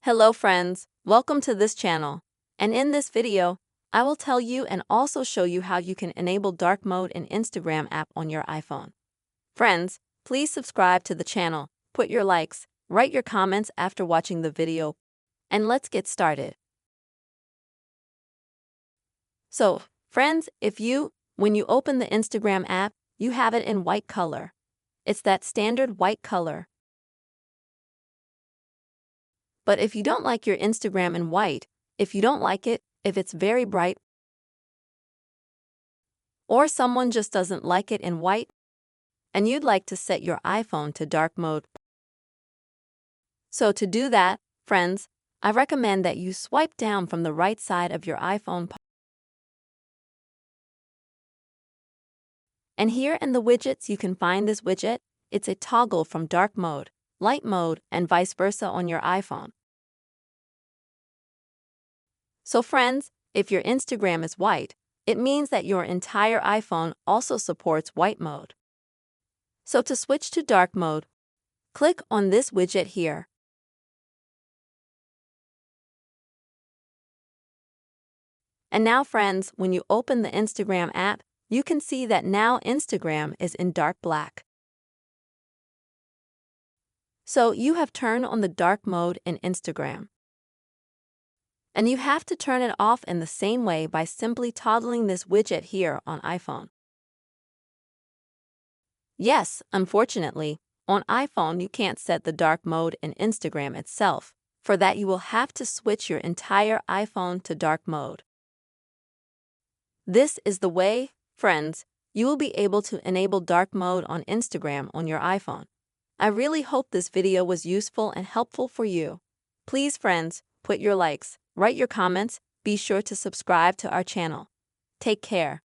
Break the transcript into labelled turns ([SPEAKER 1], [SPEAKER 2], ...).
[SPEAKER 1] Hello friends, welcome to this channel. And in this video, I will tell you and also show you how you can enable dark mode in Instagram app on your iPhone. Friends, please subscribe to the channel, put your likes, write your comments after watching the video, and let's get started. So, friends, when you open the Instagram app, you have it in white color. It's that standard white color. But if you don't like your Instagram in white, if you don't like it, if it's very bright, or someone just doesn't like it in white, and you'd like to set your iPhone to dark mode. So to do that, friends, I recommend that you swipe down from the right side of your iPhone. And here in the widgets, you can find this widget. It's a toggle from dark mode, light mode, and vice versa on your iPhone. So friends, if your Instagram is white, it means that your entire iPhone also supports white mode. So to switch to dark mode, click on this widget here. And now friends, when you open the Instagram app, you can see that now Instagram is in dark black. So you have turned on the dark mode in Instagram. And you have to turn it off in the same way by simply toggling this widget here on iPhone. Yes, unfortunately, on iPhone you can't set the dark mode in Instagram itself. For that you will have to switch your entire iPhone to dark mode. This is the way, friends, you will be able to enable dark mode on Instagram on your iPhone. I really hope this video was useful and helpful for you. Please, friends, put your likes, write your comments, be sure to subscribe to our channel. Take care.